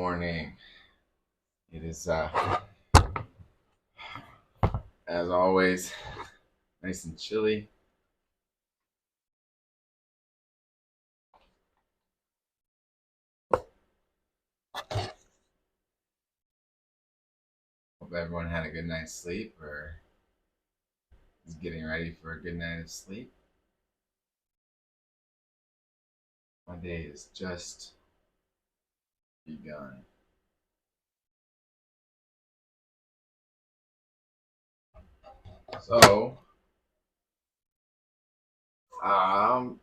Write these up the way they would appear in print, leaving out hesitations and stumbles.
morning. It is, as always, nice and chilly. Hope everyone had a good night's sleep or is getting ready for a good night of sleep. My day has just begun. So, um,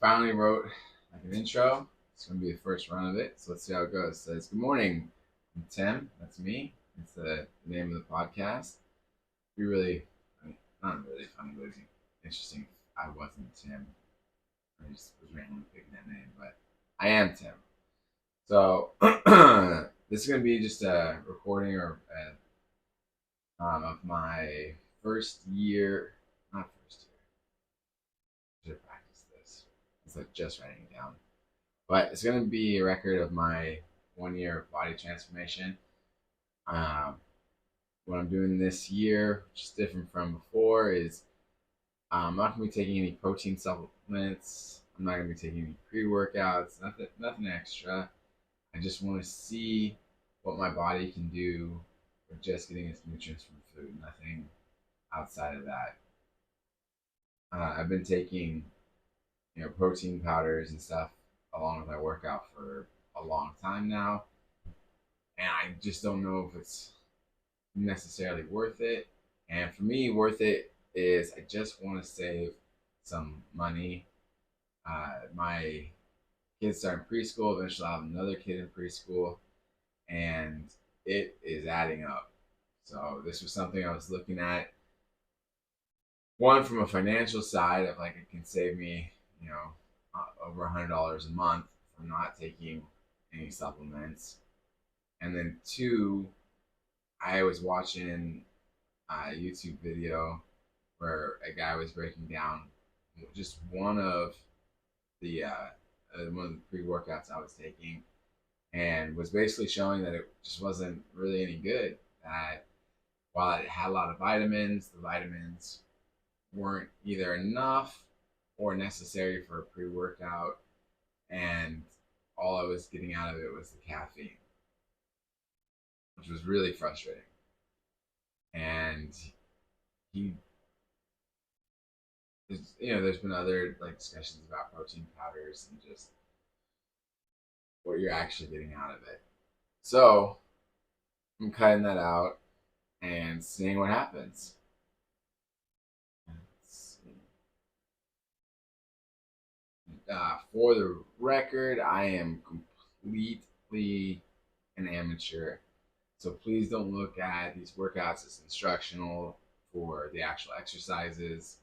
finally wrote like an intro. It's gonna be the first run of it, so let's see how it goes. It says, "Good morning, I'm Tim. That's me. It's the name of the podcast. Be really, I mean, not really funny, but it'd be interesting if I wasn't Tim. I just was randomly picking that name, but I am Tim. So this is gonna be just a recording of my first year, not first year. I should have practiced this. It's like just writing it down, but it's gonna be a record of my 1 year of body transformation. Um, what I'm doing this year, which is different from before, is I'm not gonna be taking any protein supplements. I'm not gonna be taking any pre-workouts. Nothing extra. I just want to see what my body can do with just getting its nutrients from food. Nothing outside of that. I've been taking, protein powders and stuff along with my workout for a long time now, and I just don't know if it's necessarily worth it. And for me, worth it is I just want to save some money. My kids start in preschool. Eventually, I'll have another kid in preschool, and it is adding up. So this was something I was looking at. One, from a financial side of like it can save me, over $100 a month from not taking any supplements. And then two, I was watching a YouTube video where a guy was breaking down just one of the pre-workouts I was taking, and was basically showing that it just wasn't really any good. That while it had a lot of vitamins, the vitamins weren't either enough or necessary for a pre-workout, and all I was getting out of it was the caffeine, which was really frustrating. And he, there's been other like discussions about protein powders and just what you're actually getting out of it. So I'm cutting that out and seeing what happens. For the record, I am completely an amateur. So please don't look at these workouts as instructional for the actual exercises.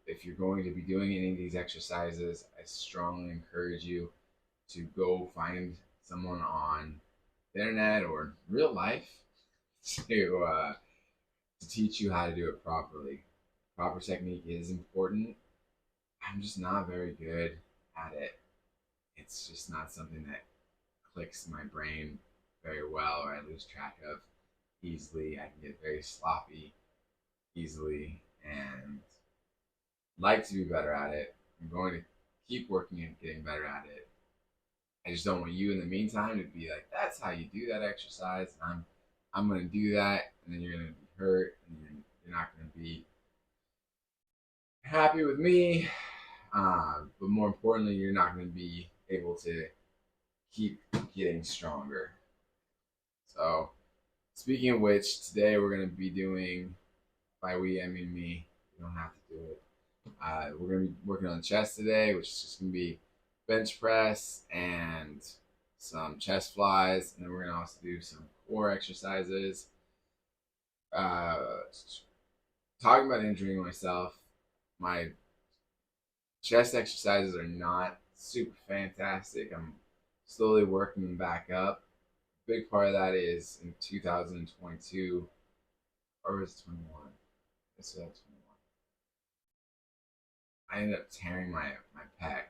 If you're going to be doing any of these exercises, I strongly encourage you to go find someone on the internet or real life to teach you how to do it properly. Proper technique is important. I'm just not very good at it. It's just not something that clicks in my brain very well, or I lose track of easily. I can get very sloppy easily, and like to be better at it. I'm going to keep working and getting better at it. I just don't want you in the meantime to be like, that's how you do that exercise. And I'm going to do that, and then you're going to be hurt, and you're not going to be happy with me. But more importantly, you're not going to be able to keep getting stronger. So, speaking of which, today we're going to be doing, by we, I mean me. You don't have to do it. We're going to be working on the chest today, which is just going to be bench press and some chest flies. And then we're going to also do some core exercises. Talking about injuring myself, my chest exercises are not super fantastic. I'm slowly working them back up. Big part of that is in 2022, or was it 21? It's 21. I ended up tearing my pec.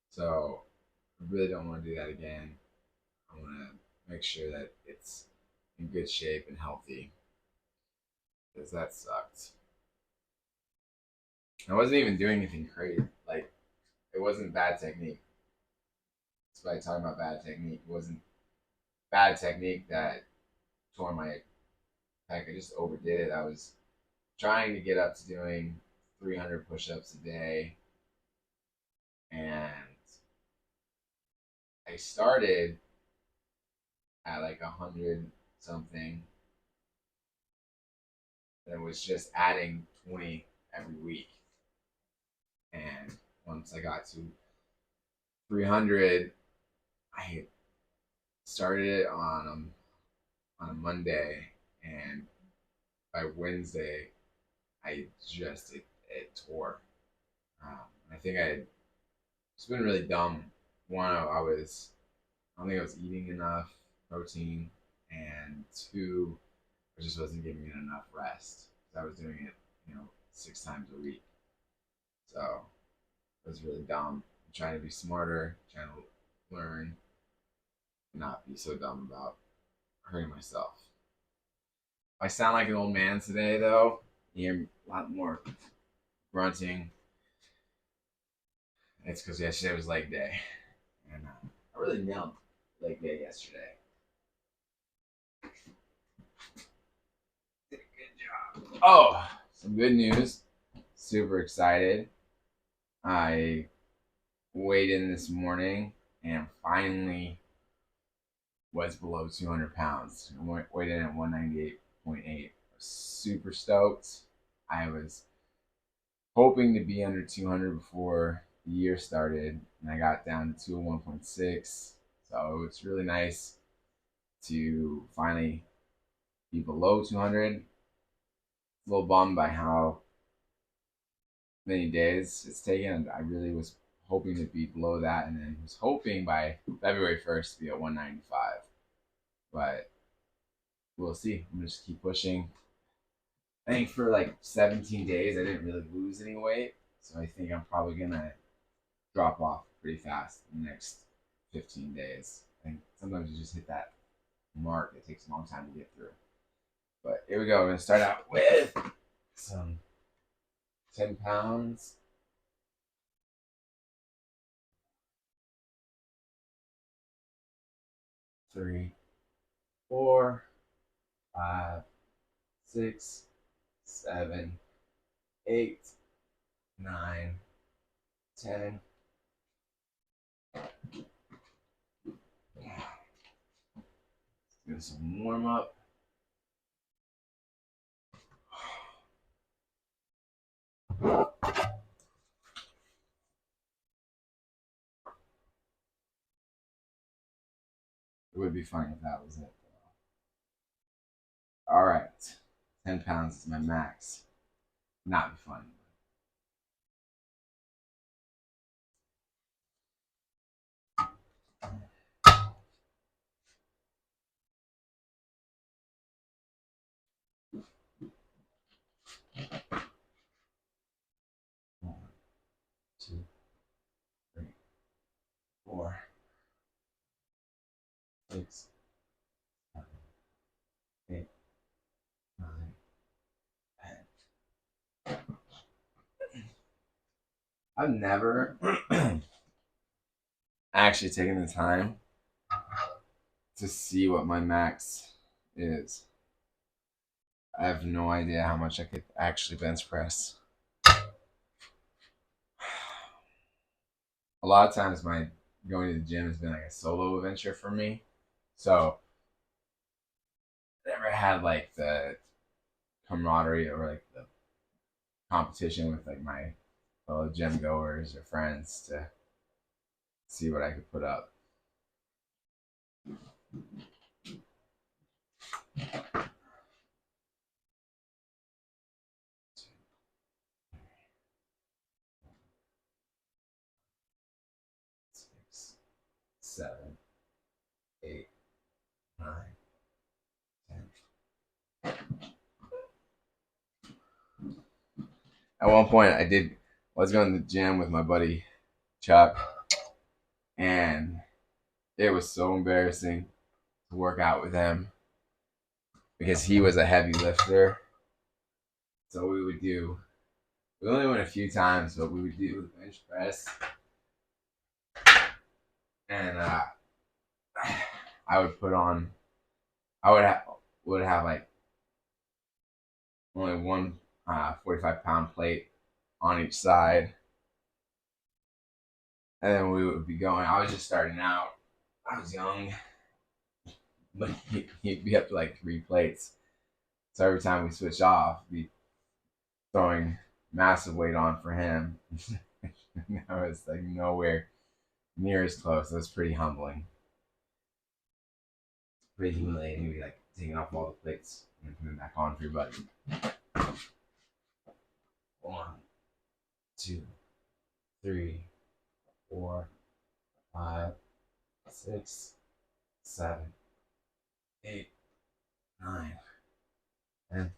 So I really don't want to do that again. I want to make sure that it's in good shape and healthy because that sucked. I wasn't even doing anything crazy. Like, it wasn't bad technique. That's why I talk about bad technique. It wasn't bad technique that tore my pec. I just overdid it. I was trying to get up to doing 300 push-ups a day, and I started at like 100 something, and was just adding 20 every week. And once I got to 300, I started it on a Monday, and by Wednesday, it tore. I think it's been really dumb. One, I don't think I was eating enough protein, and two, I just wasn't giving it enough rest because I was doing it, 6 times a week. So it was really dumb. I'm trying to be smarter, trying to learn, not be so dumb about hurting myself. I sound like an old man today, though. You hear a lot more grunting. It's because yesterday was leg day, and I really nailed leg day yesterday. Did a good job. Oh, some good news. Super excited. I weighed in this morning and finally was below 200 pounds. I weighed in at 198.8. Super stoked. I was hoping to be under 200 before the year started, and I got down to 201.6. So it's really nice to finally be below 200. A little bummed by how many days it's taken. I really was hoping to be below that, and then was hoping by February 1st to be at 195. But we'll see. I'm gonna just keep pushing. I think for like 17 days, I didn't really lose any weight, so I think I'm probably gonna drop off pretty fast in the next 15 days. I think sometimes you just hit that mark. It takes a long time to get through. But here we go. We're gonna start out with some 10 pounds. 3, 4, 5, 6, 7, 8, 9, 10. Do some warm up. It would be funny if that was it. All right, 10 pounds is my max. Not be funny. One, 2, 3, 4, 6, 7, 8, 9, 10. I've never actually taken the time to see what my max is. I have no idea how much I could actually bench press. A lot of times my going to the gym has been like a solo adventure for me. So I never had like the camaraderie or like the competition with like my fellow gym goers or friends to see what I could put up. 6, 7, 8, 9, 10. At one point, I was going to the gym with my buddy Chuck, And it was so embarrassing to work out with him because he was a heavy lifter. So we only went a few times, but we would do the bench press. And I would put on, I would have like only one 45-pound plate on each side. And then we would be going. I was just starting out. I was young, but he'd be up to like 3 plates. So every time we switch off, we'd be throwing massive weight on for him. I was like nowhere near as close. It was pretty humbling. Pretty humiliating. We'd be like taking off all the plates and putting them back on for your buddy. 1, 2, 3, 4, 5, 6, 7, 8, 9, 10.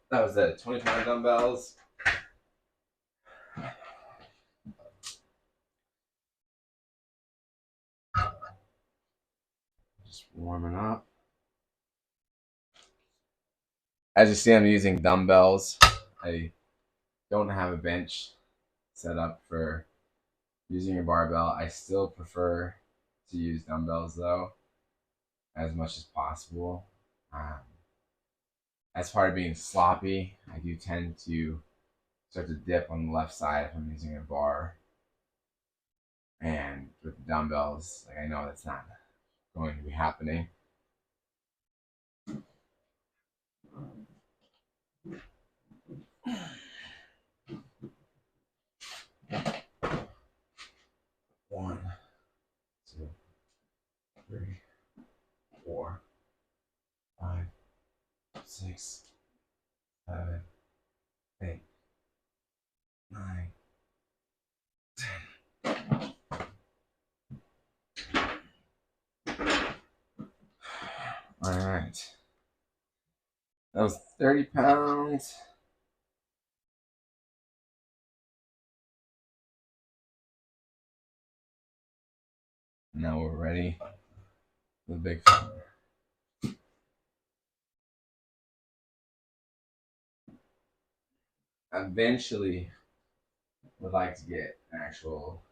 That was it. 20-pound dumbbells. Just warming up. As you see, I'm using dumbbells. I don't have a bench set up for using a barbell. I still prefer to use dumbbells though, as much as possible. As part of being sloppy, I do tend to start to dip on the left side if I'm using a bar. And with the dumbbells, like I know that's not going to be happening. One, 2, 3, 4, 5, 6, 7, 8, 9, 10. All right. That was 30 pounds. Now we're ready for the big fun. Eventually, would like to get an actual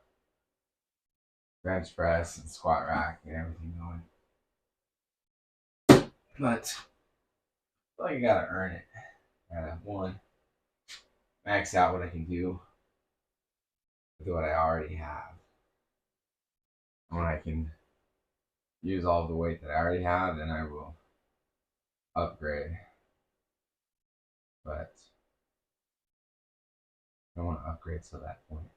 bench press and squat rack and everything going. But I feel like I gotta earn it. I gotta, one, max out what I can do with what I already have. And when I can use all the weight that I already have, then I will upgrade. But I don't want to upgrade to that point.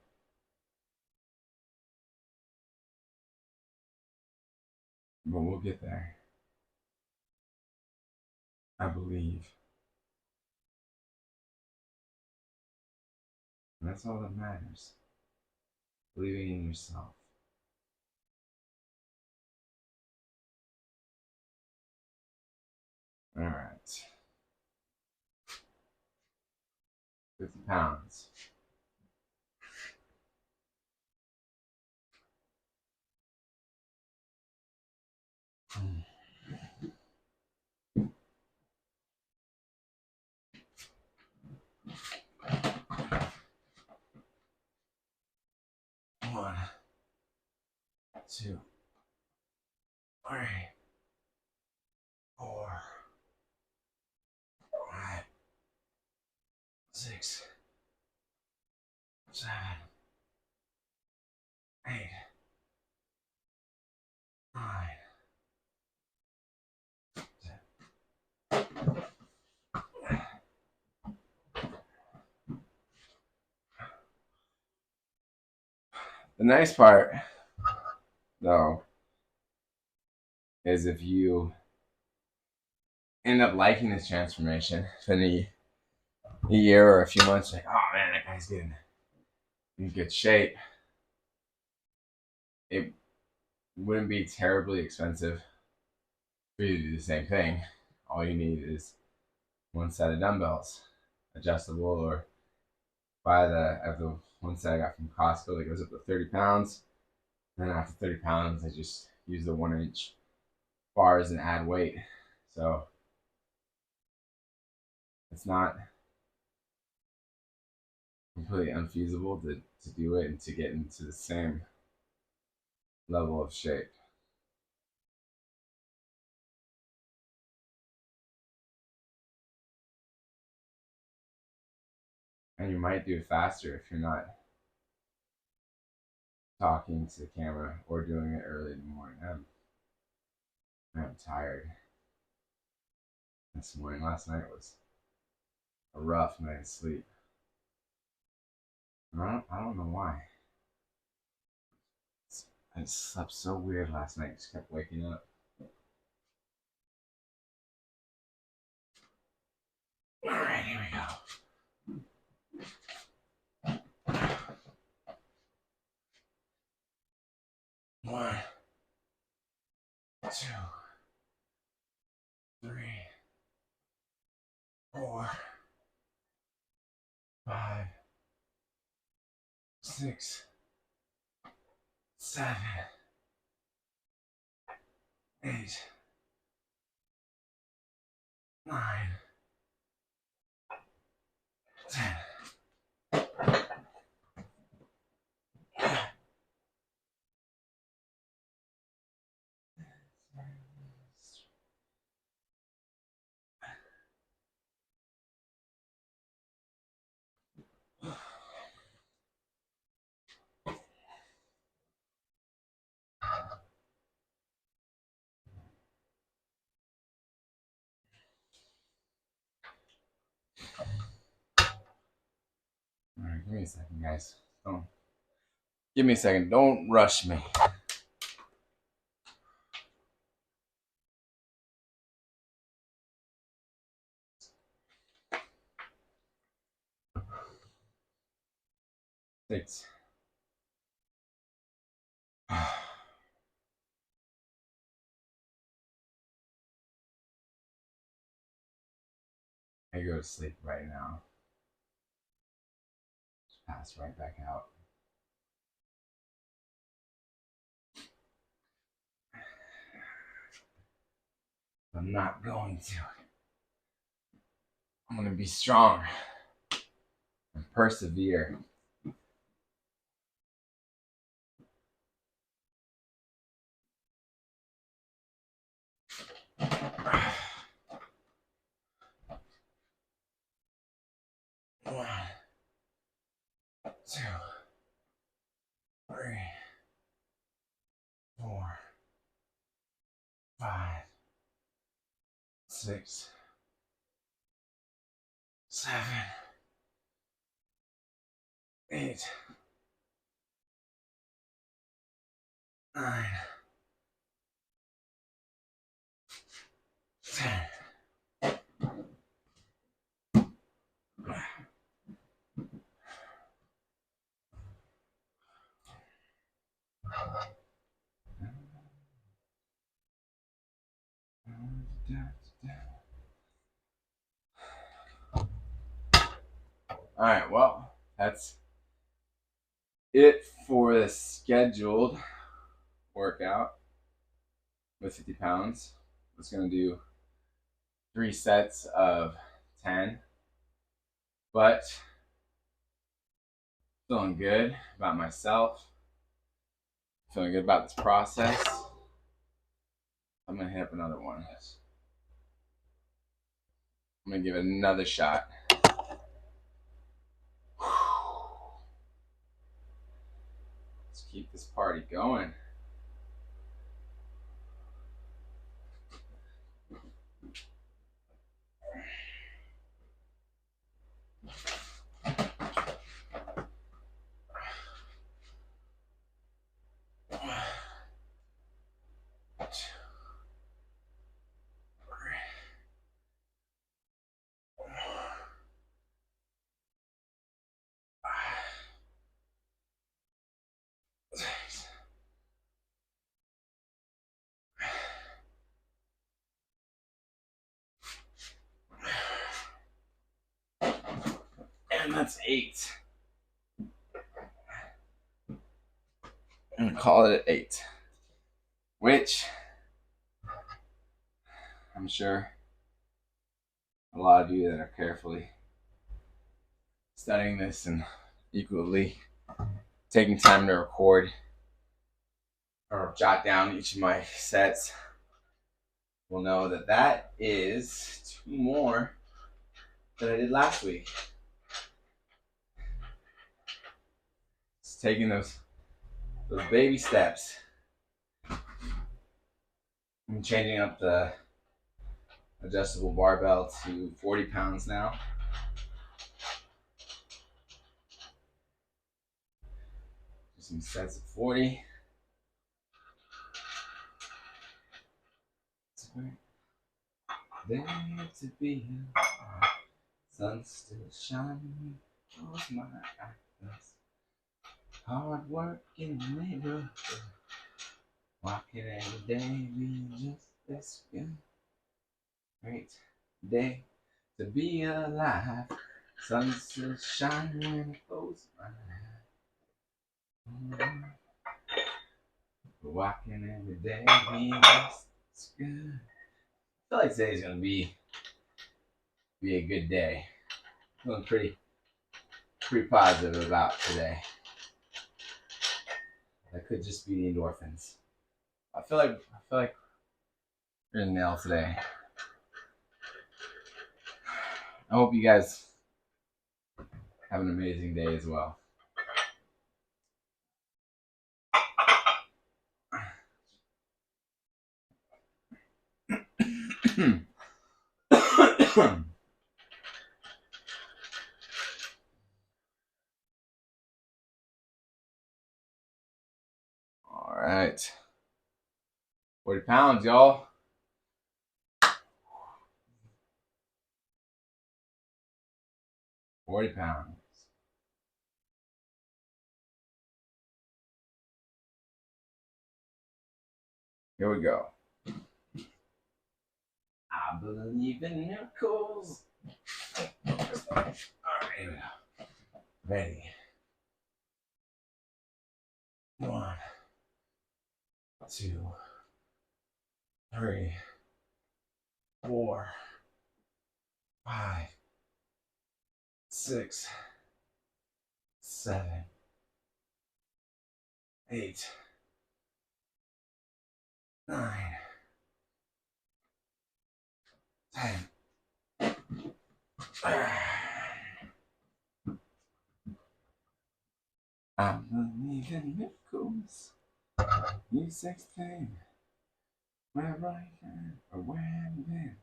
But we'll get there. I believe. And that's all that matters. Believing in yourself. All right. 50 pounds. One, 2, 3, 4, 5, 6, 7, 8, 9. The nice part, though, is if you end up liking this transformation in a year or a few months, like, oh man, that guy's getting in good shape. It wouldn't be terribly expensive for you to do the same thing. All you need is one set of dumbbells, adjustable, or buy the one set I got from Costco that goes up to 30 pounds. And then after 30 pounds, I just use the 1 inch bars and add weight. So it's not completely unfeasible to do it and to get into the same level of shape. And you might do it faster if you're not talking to the camera or doing it early in the morning. I'm tired this morning. Last night was a rough night's sleep. I don't know why. I just slept so weird last night. Just kept waking up. All right, here we go. 1, 2, 3, 4, 5, 6, 7, 8, 9, 10. All right, give me a second, guys. Don't give me a second. Don't rush me. Six. I go to sleep right now. Just pass right back out. I'm not going to. I'm going to be strong and persevere. One, 2, 3, 4, 5, 6, 7, 8, 9, 10. All right, well, that's it for the scheduled workout with 50 pounds. I was going to do 3 sets of 10, but feeling good about myself, feeling good about this process. I'm going to hit up another one. I'm going to give it another shot. Let's keep this party going. And that's 8. I'm gonna call it at 8, which I'm sure a lot of you that are carefully studying this and equally taking time to record or jot down each of my sets will know that that is 2 more than I did last week. It's taking those baby steps. I'm changing up the adjustable barbell to 40 pounds now. Do some sets of 40. There to be sun still shining, close my eyes. Hard work in the neighborhood. Walking every day being just this good. Great day to be alive. Sun still shining when I close my eyes. Walking every day being just this good. I feel like today's gonna be a good day. Feeling pretty positive about today. That could just be the endorphins. I feel like we're gonna nail today. I hope you guys have an amazing day as well. All right. 40 pounds, y'all. 40 pounds. Here we go. I believe in miracles. All right, here we go. Ready. 1, 2, 3, 4, 5, 6, 7, 8, 9, 10. I believe in miracles. You sex thing. Wherever I can, or where I've been.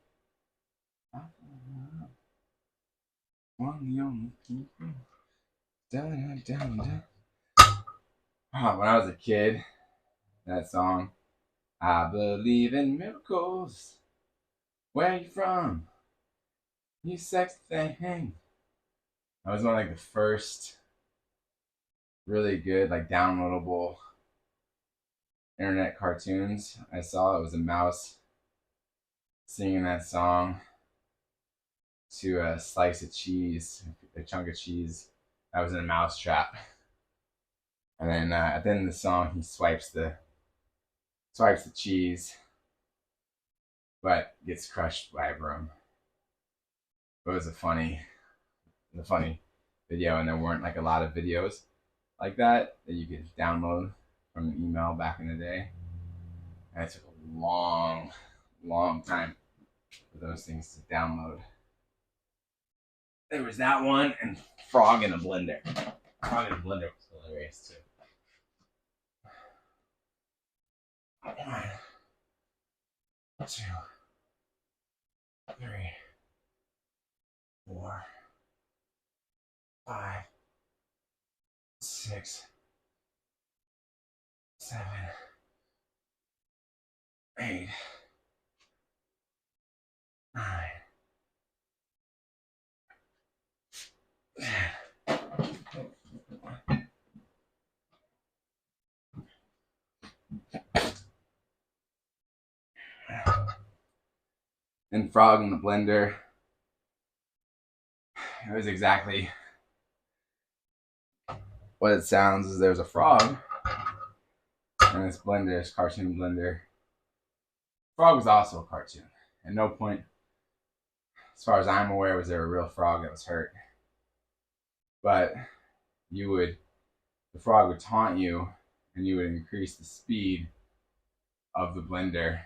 I love one young people. Dun, dun, dun. Oh, when I was a kid, that song, I believe in miracles. Where are you from? You sex thing. That was one of like the first really good, like downloadable internet cartoons I saw. It was a mouse singing that song to a slice of cheese, a chunk of cheese that was in a mouse trap. And then at the end of the song, he swipes the cheese, but gets crushed by a broom. It was a funny video, and there weren't like a lot of videos like that you could download from an email back in the day. And it took a long time for those things to download. There was that one and Frog in a Blender. Frog in a Blender was hilarious too. 1, 2, 3, 4, 5, 6, 7, 8, 9, 10. And Frog in the Blender, it was exactly what it sounds. Is there's a frog And this blender, this cartoon blender. Frog was also a cartoon. At no point, as far as I'm aware, was there a real frog that was hurt. But the frog would taunt you, and you would increase the speed of the blender.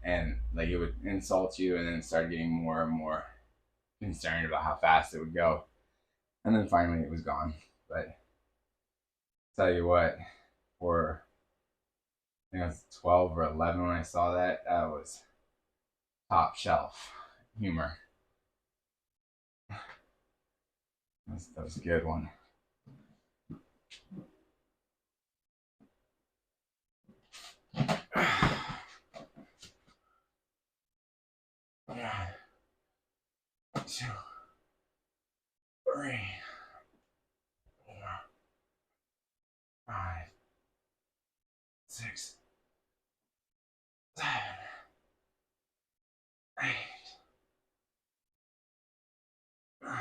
And like it would insult you and then start getting more and more concerned about how fast it would go. And then finally it was gone. But tell you what, for I think I was 12 or 11 when I saw that, that was top shelf humor. That was a good one. One, two, three, four, five, six, seven, eight, nine,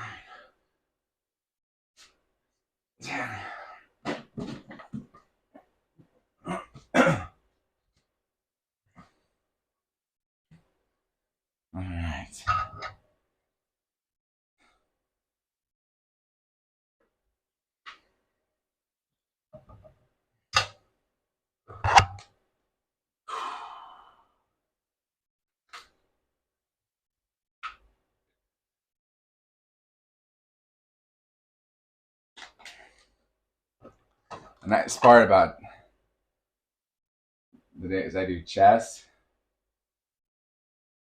10. All right. The nice part about the days I do chest,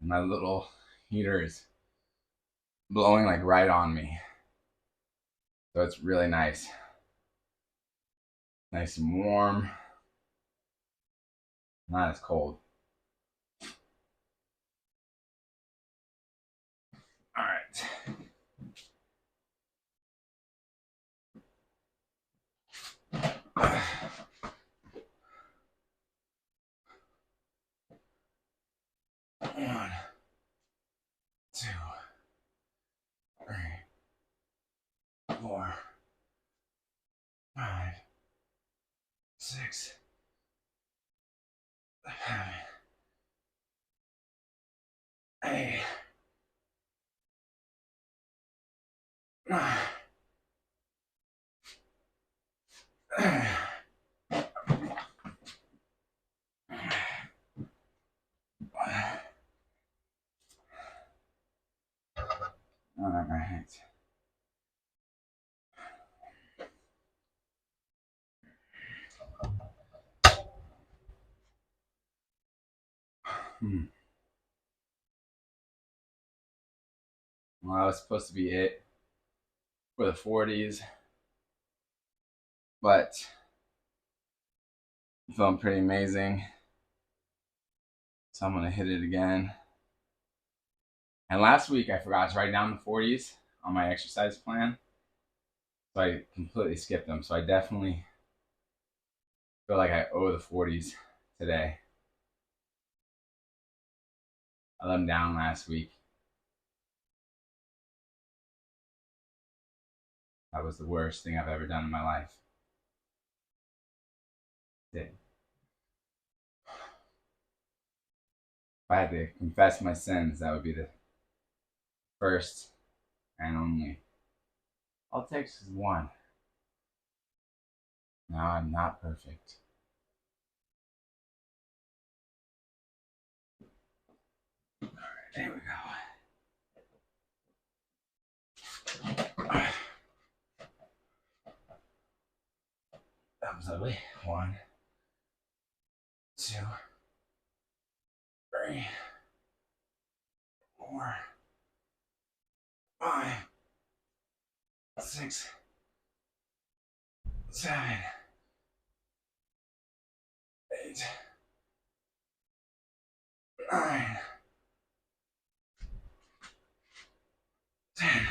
my little heater is blowing like right on me. So it's really nice. Nice and warm. Not as cold. All right. One, two, three, four, five, six, seven, eight, nine. All right. Well, that was supposed to be it for the 40s, but I'm feeling pretty amazing. So I'm gonna hit it again. And last week I forgot to write down the 40s on my exercise plan. So I completely skipped them. So I definitely feel like I owe the 40s today. I let them down last week. That was the worst thing I've ever done in my life. If I had to confess my sins, that would be the first and only. All it takes is one. No, I'm not perfect. All right, there we go. That was ugly. 1, 2, 3, 4, 5, 6, 7, 8, 9, 10.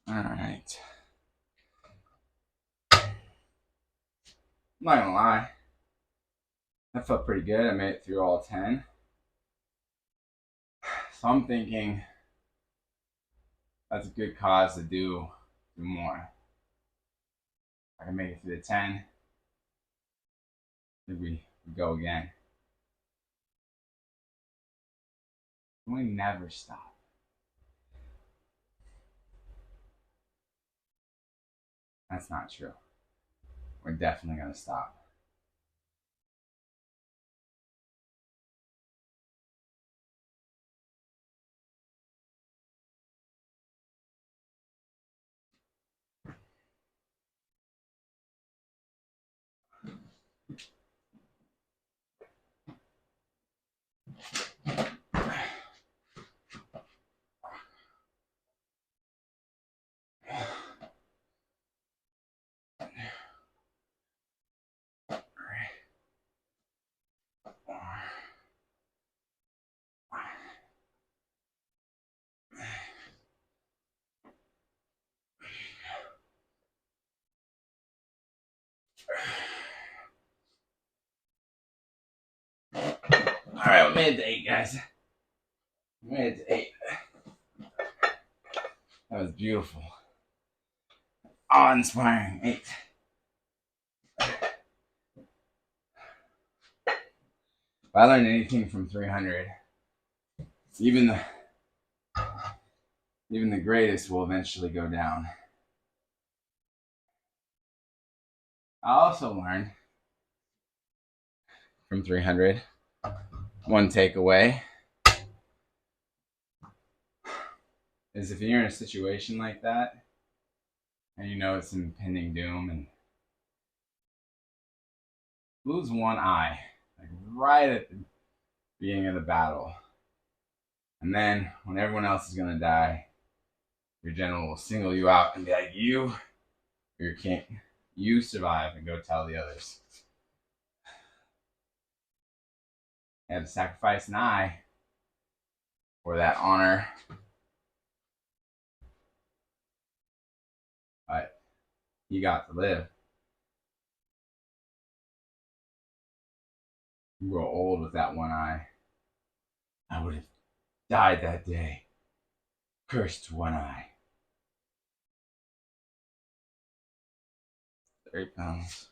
All right. I'm not gonna lie. That felt pretty good. I made it through all 10. So I'm thinking that's a good cause to do more. I can make it through the 10. Maybe we go again. We never stop. That's not true. We're definitely gonna stop. All right, we made it to 8, guys. We made it to 8. That was beautiful. Awe-inspiring. 8. If I learned anything from 300, even the greatest will eventually go down. I also learned from 300, one takeaway is if you're in a situation like that and you know it's impending doom and lose one eye, like right at the beginning of the battle. And then when everyone else is gonna die, your general will single you out and be like, you're king. You survive and go tell the others. You had to sacrifice an eye for that honor. But he got to live. You grow old with that one eye. I would have died that day. Cursed one eye. 30 pounds.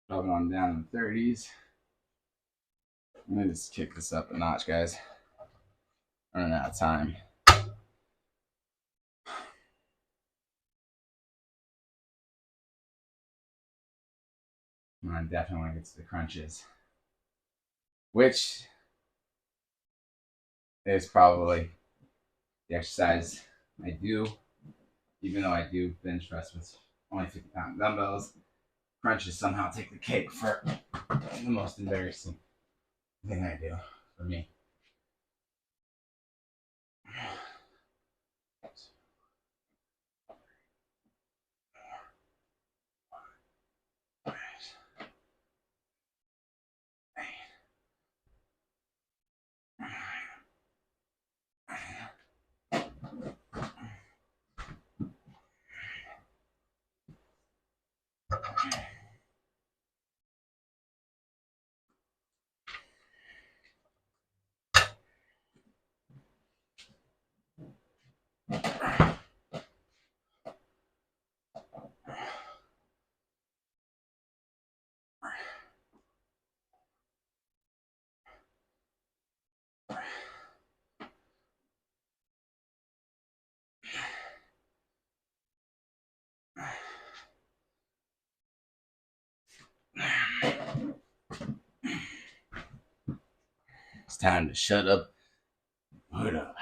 Dropping on down in the 30s. Let me just kick this up a notch, guys. I'm running out of time. I definitely want to get to the crunches, which is probably the exercise I do, even though I do bench press with only 50-pound dumbbells. Crunches somehow take the cake for the most embarrassing thing I do for me. time to shut up. Put up.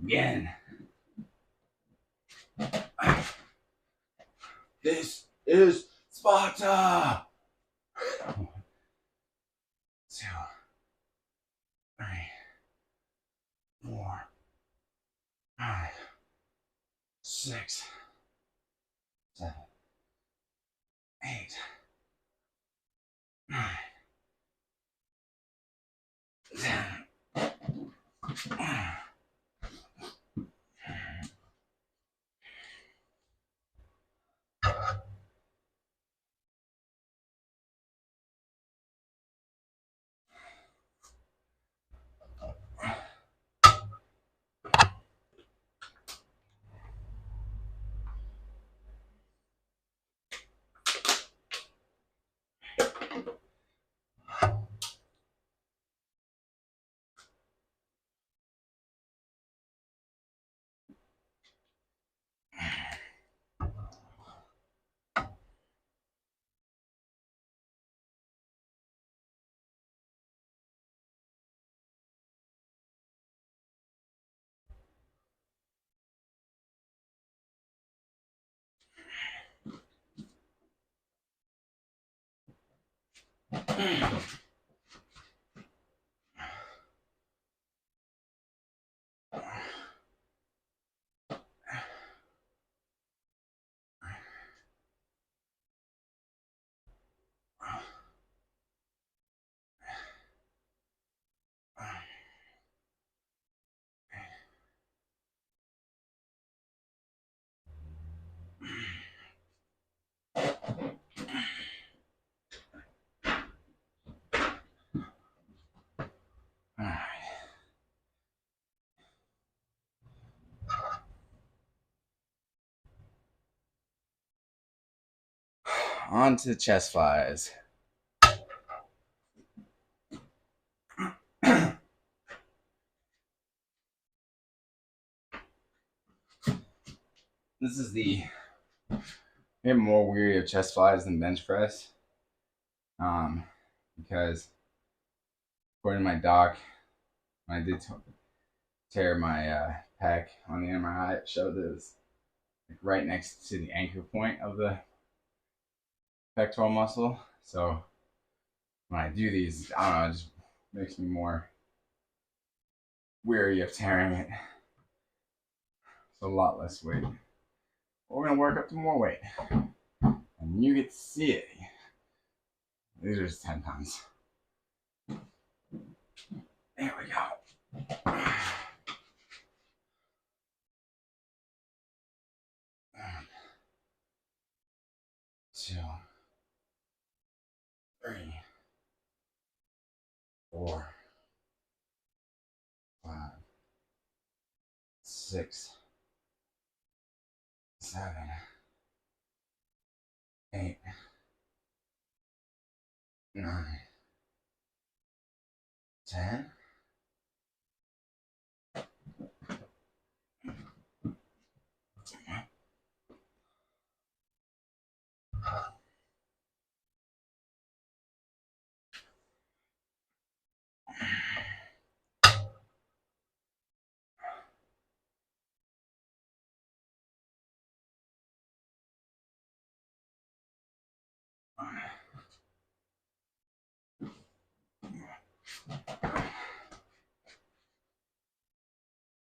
Again. This is Sparta! 1, 2, 3, 4, 5, 6, 7, 8, 9, 10. Alright. On to chest flies. This is I'm more weary of chest flies than bench press. Because according to my doc, when I did tear my pec on the MRI, it showed it was like right next to the anchor point of the pectoral muscle. So when I do these, I don't know, it just makes me more weary of tearing it. So a lot less weight. We're gonna work up to more weight, and you get to see it. These are just 10 pounds. There we go. 1, 2, 3, 4, 5, 6, 7, 8, 9, 10.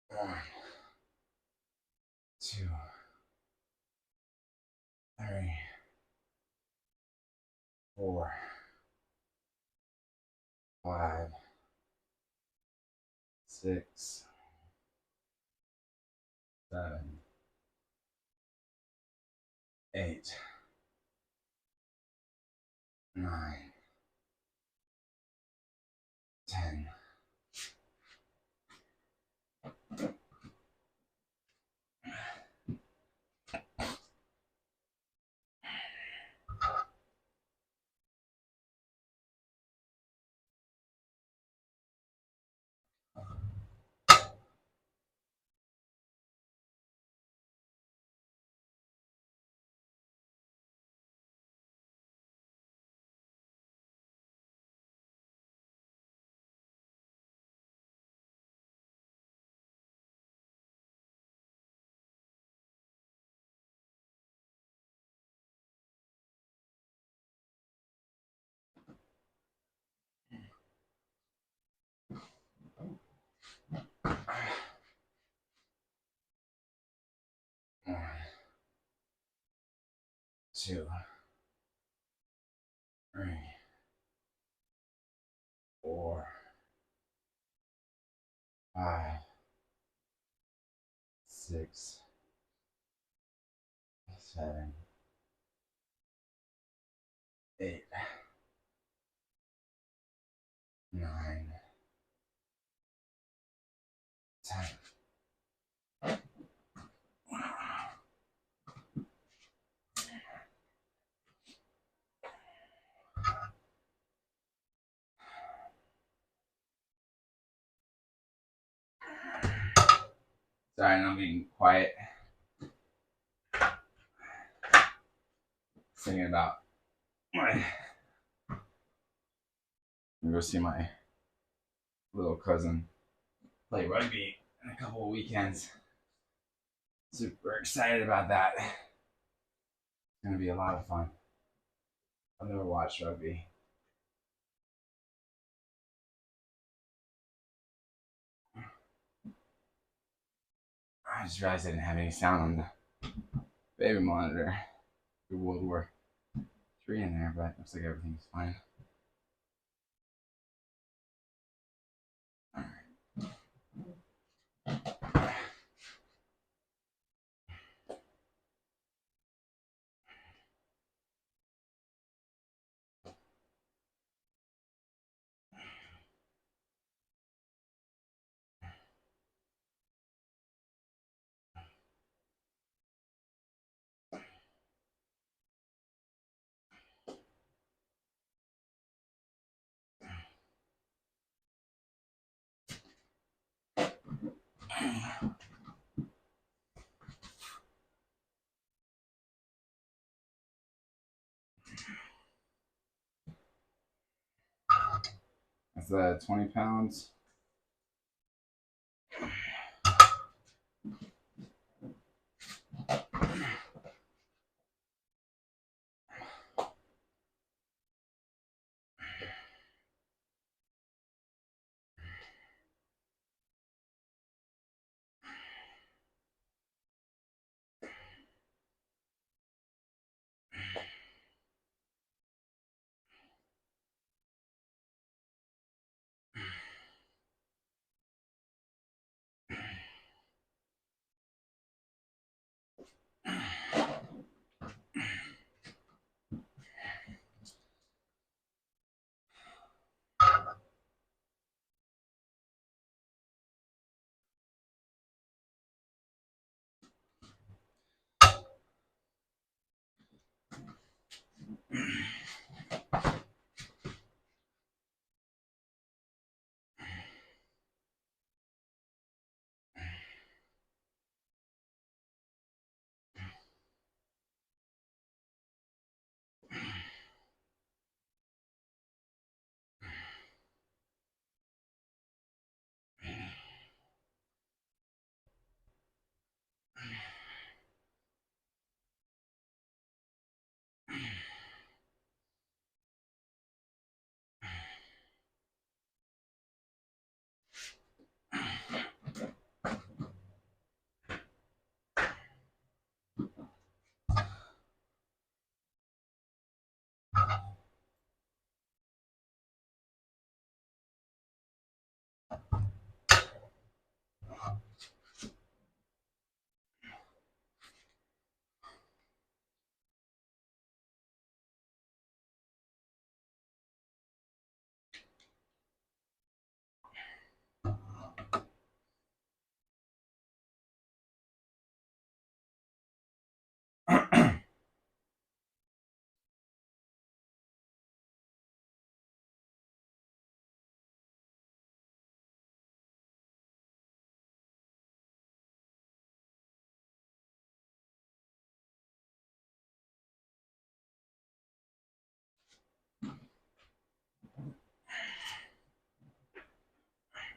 One, 2, 3, 4, 5, 6, 7, 8, 9, 10. 2, 3, 4, 5, 6, 7, 8, 9, 10. Sorry, I'm being quiet. Thinking about I'm gonna go see my little cousin play rugby in a couple of weekends. Super excited about that. It's gonna be a lot of fun. I've never watched rugby. I just realized I didn't have any sound on the baby monitor. The World War III in there, but looks like everything's fine. That's 20 pounds.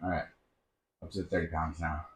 All right, up to 30 pounds now.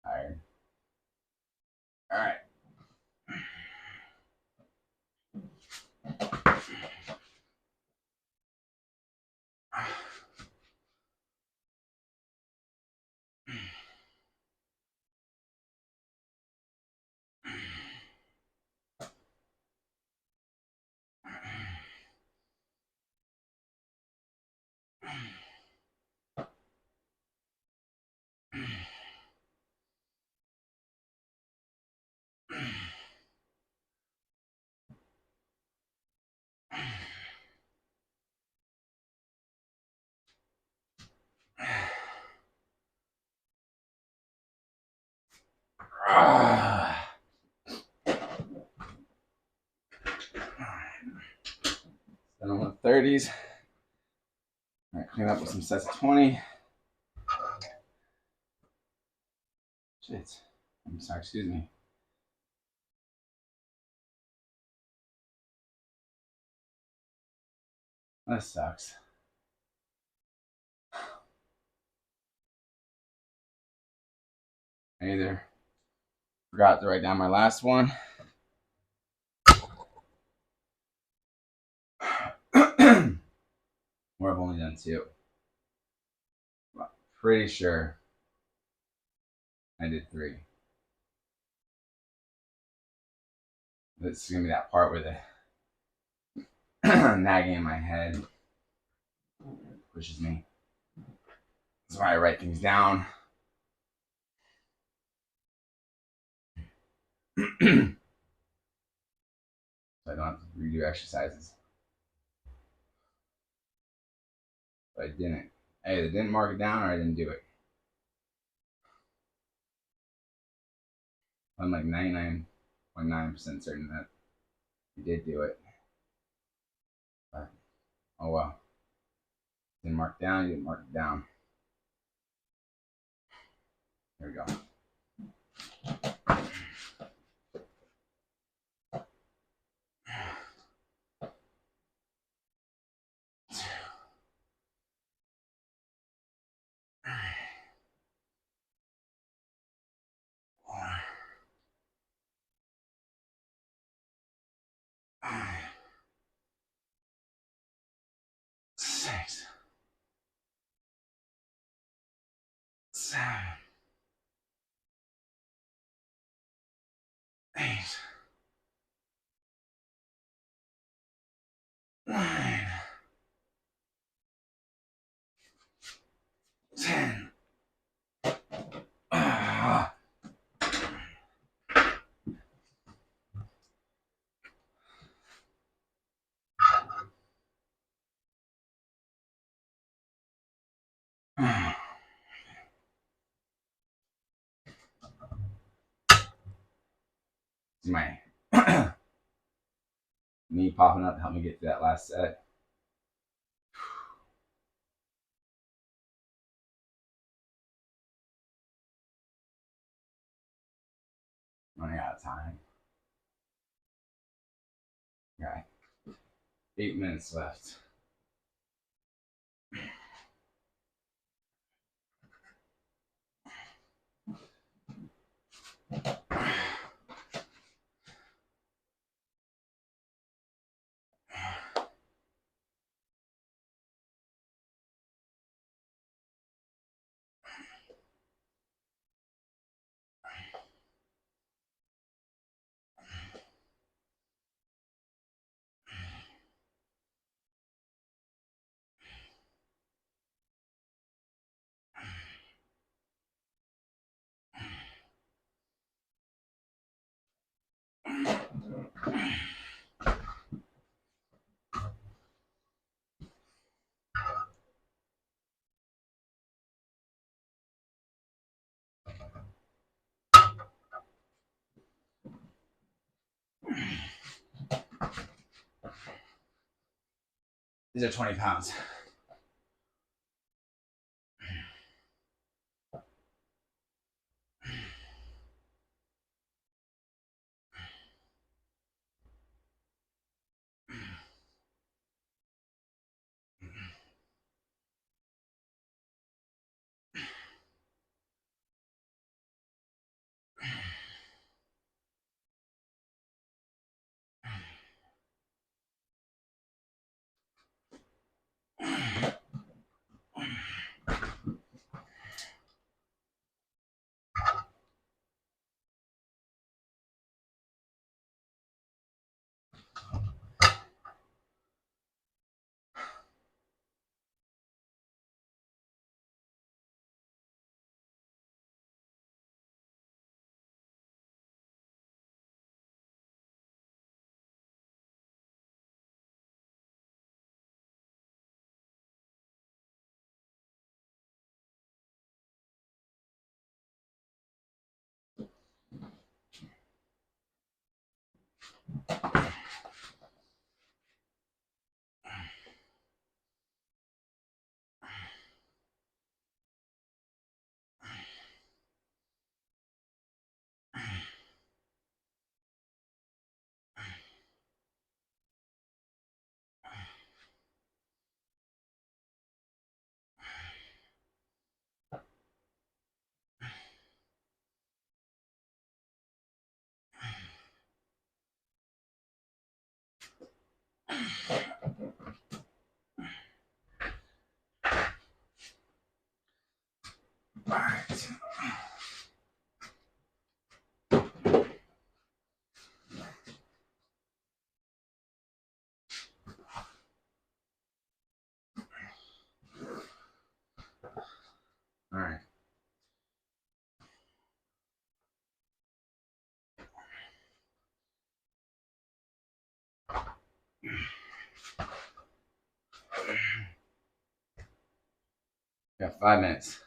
Tired. All right. Then I'm on the 30s. All right, clean up with some sets of 20. Shit. I'm sorry, excuse me. That sucks. I either forgot to write down my last one. Or I've only done two. I'm pretty sure I did three. This is gonna be that part where the nagging in my head pushes me. That's why I write things down. So I don't have to redo exercises. But I didn't. I either didn't mark it down or I didn't do it. I'm like 99.9% certain that I did do it. But, oh well. Didn't mark it down, you didn't mark it down. There we go. Six, seven, 8, 9, 10. See my knee popping up to help me get to that last set. Running out of time. Got 8 minutes left. These are 20 pounds. All right. All right. We got 5 minutes.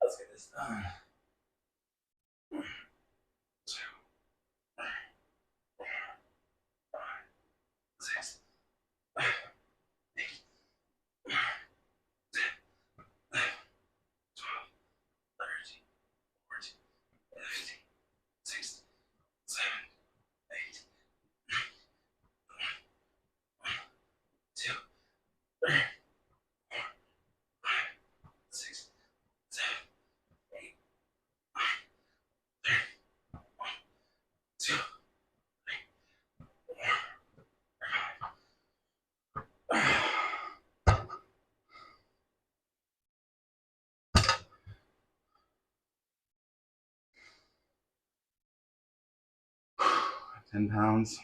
Let's get this done. 2, 5, 6, 8, 9, 10, 11, 12, 13, 14, 15, 16, 17, 18, 1, 2, 3, 4, 5, 6, 7, 8, 9, 10, 1, 2, 3, 4, 5. 10 pounds.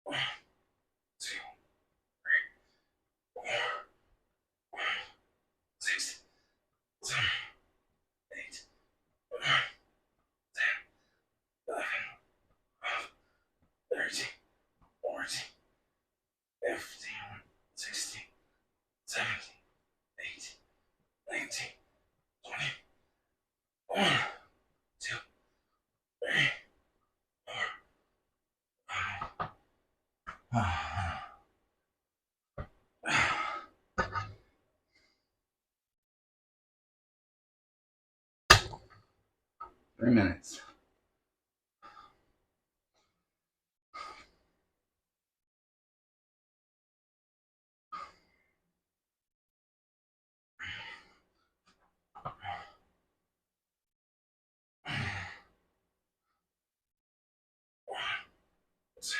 1, 2, 3, 4, 5, 6, 7, 8, 9, 10, 11, 12, 13, 14, 15, 16, 17, 18, 19, 20. 1, 2, 3, 4, 5. 3 minutes. One, 2,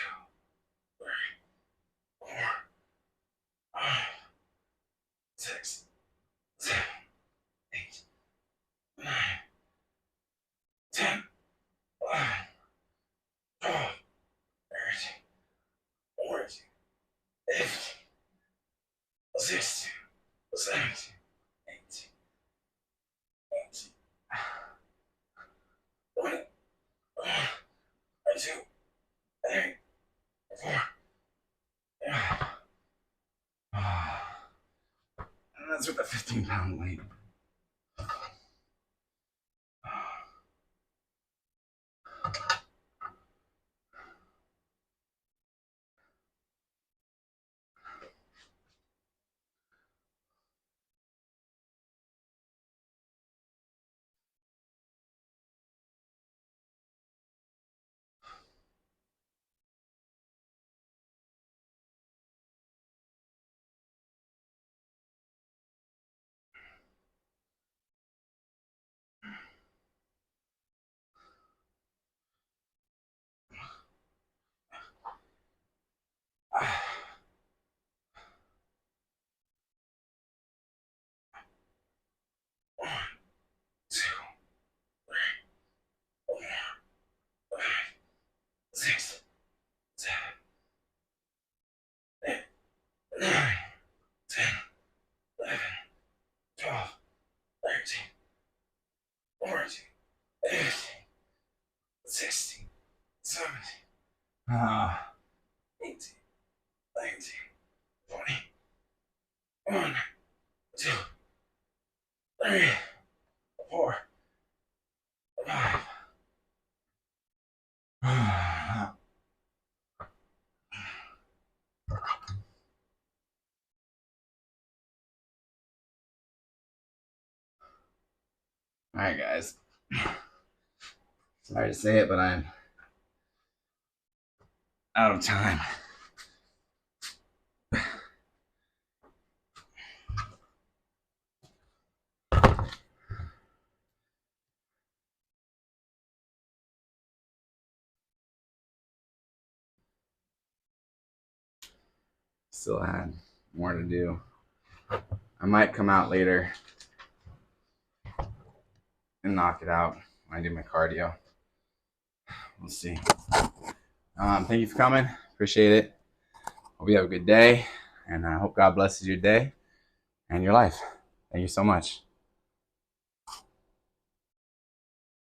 3, 4, 5, 6, 7, 8, 9, 10. That's with a 15-pound weight. Two, three, 4, 5, 6, 7, 8, 9, 10, 11, 12, 13, 14, 15, 16, 17, 18, 19, 20, 1, 2, 3, 4, 5. All right, guys. Sorry to say it, but I'm out of time. Still had more to do. I might come out later and knock it out when I do my cardio. We'll see. Thank you for coming. Appreciate it. Hope you have a good day, and I hope God blesses your day and your life. Thank you so much.